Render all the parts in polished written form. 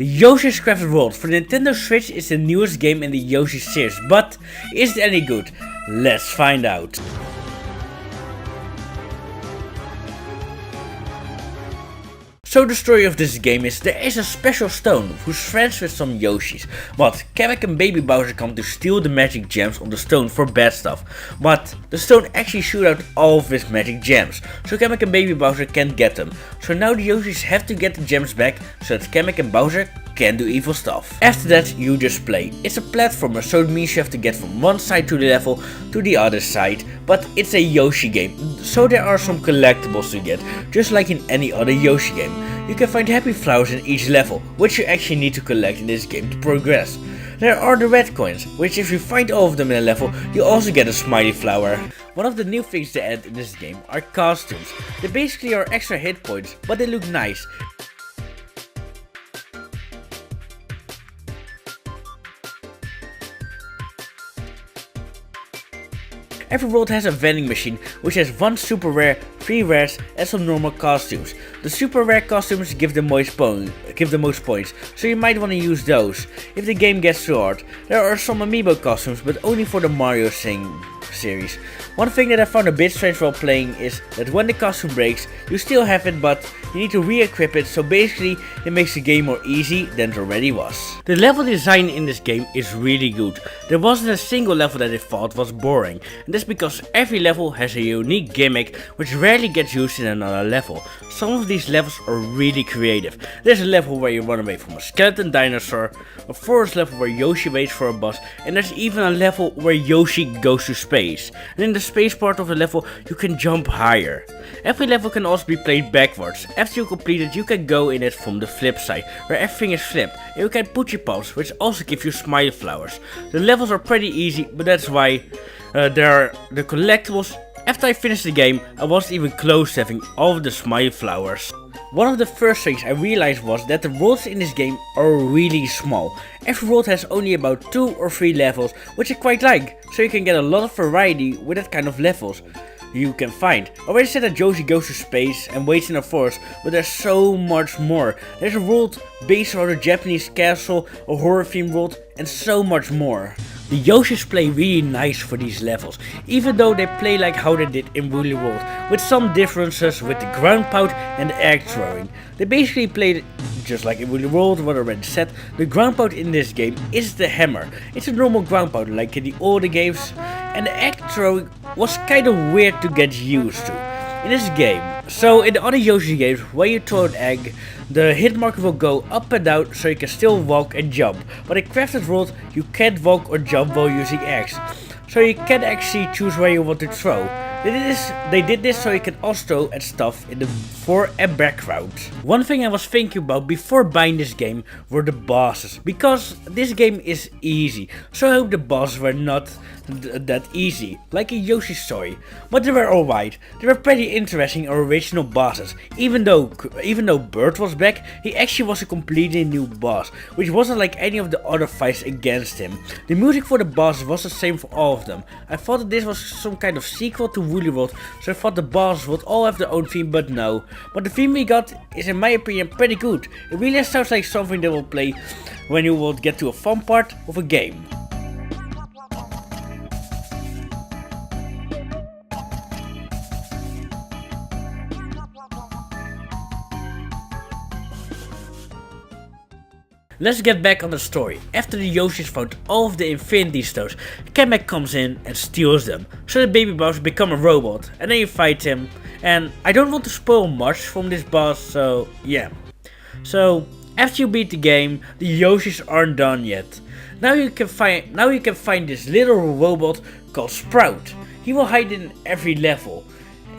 Yoshi's Crafted World for Nintendo Switch is the newest game in the Yoshi series, but is it any good? Let's find out. So the story of this game is there is a special stone who's friends with some Yoshis, but Kamek and Baby Bowser come to steal the magic gems on the stone for bad stuff, but the stone actually shoot out all of his magic gems, so Kamek and Baby Bowser can't get them. So now the Yoshis have to get the gems back so that Kamek and Bowser can do evil stuff. After that you just play. It's a platformer, so it means you have to get from one side to the level to the other side, but it's a Yoshi game, so there are some collectibles to get, just like in any other Yoshi game. You can find happy flowers in each level, which you actually need to collect in this game to progress. There are the red coins, which if you find all of them in a level, you also get a smiley flower. One of the new things they add in this game are costumes. They basically are extra hit points, but they look nice. Every world has a vending machine, which has one super rare, 3 rares and some normal costumes. The super rare costumes give the most points, so you might want to use those if the game gets too hard. There are some amiibo costumes, but only for the Mario series. One thing that I found a bit strange while playing is that when the costume breaks, you still have it, but you need to re-equip it, so basically it makes the game more easy than it already was. The level design in this game is really good. There wasn't a single level that I thought was boring, and that's because every level has a unique gimmick which rarely gets used in another level. Some of these levels are really creative. There's a level where you run away from a skeleton dinosaur, a forest level where Yoshi waits for a boss, and there's even a level where Yoshi goes to space. And in the space part of the level you can jump higher. Every level can also be played backwards. After you complete it, you can go in it from the flip side, where everything is flipped, and you can put your palms, which also give you smiley flowers. The levels are pretty easy, but that's why there are the collectibles. After I finished the game, I wasn't even close to having all of the smiley flowers. One of the first things I realized was that the worlds in this game are really small. Every world has only about 2 or 3 levels, which I quite like, so you can get a lot of variety with that kind of levels you can find. I already said that Yoshi goes to space and waits in a forest, but there's so much more. There's a world based around a Japanese castle, a horror themed world, and so much more. The Yoshis play really nice for these levels, even though they play like how they did in Woolly World, with some differences with the ground pound and the egg throwing. They basically played just like in Woolly World, what I already said. The ground pound in this game is the hammer. It's a normal ground pound like in the older games, and the egg throwing was kinda weird to get used to in this game. So in the other Yoshi games, when you throw an egg, the hit marker will go up and down so you can still walk and jump. But in Crafted World, you can't walk or jump while using eggs, so you can actually choose where you want to throw. They did this so you can also throw at stuff in the fore and background. One thing I was thinking about before buying this game were the bosses, because this game is easy, so I hope the bosses were not that easy, like in Yoshi's Story. But they were alright. They were pretty interesting original bosses. Even though Bird was back, he actually was a completely new boss, which wasn't like any of the other fights against him. The music for the bosses was the same for all of them. I thought that this was some kind of sequel to Woolly World, so I thought the bosses would all have their own theme, but no. But the theme we got is in my opinion pretty good. It really sounds like something that will play when you will get to a fun part of a game. Let's get back on the story. After the Yoshis found all of the Infinity Stones, Kamek comes in and steals them, so the Baby Bowser become a robot, and then you fight him. And I don't want to spoil much from this boss, so yeah. So after you beat the game, the Yoshis aren't done yet. Now you can find this little robot called Sprout. He will hide in every level.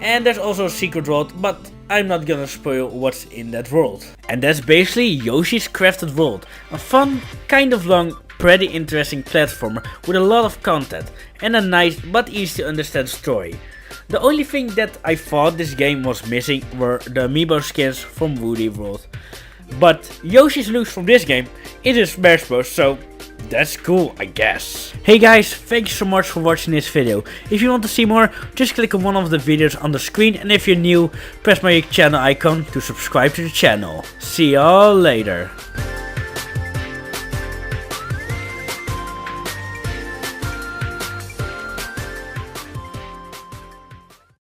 And there's also a secret world, but I'm not gonna spoil what's in that world. And that's basically Yoshi's Crafted World. A fun, kind of long, pretty interesting platformer with a lot of content and a nice but easy to understand story. The only thing that I thought this game was missing were the amiibo skins from Woolly World. But Yoshi's looks from this game is Smash Bros, so that's cool, I guess. Hey guys, thank you so much for watching this video. If you want to see more, just click on one of the videos on the screen, and if you're new, press my channel icon to subscribe to the channel. See y'all later.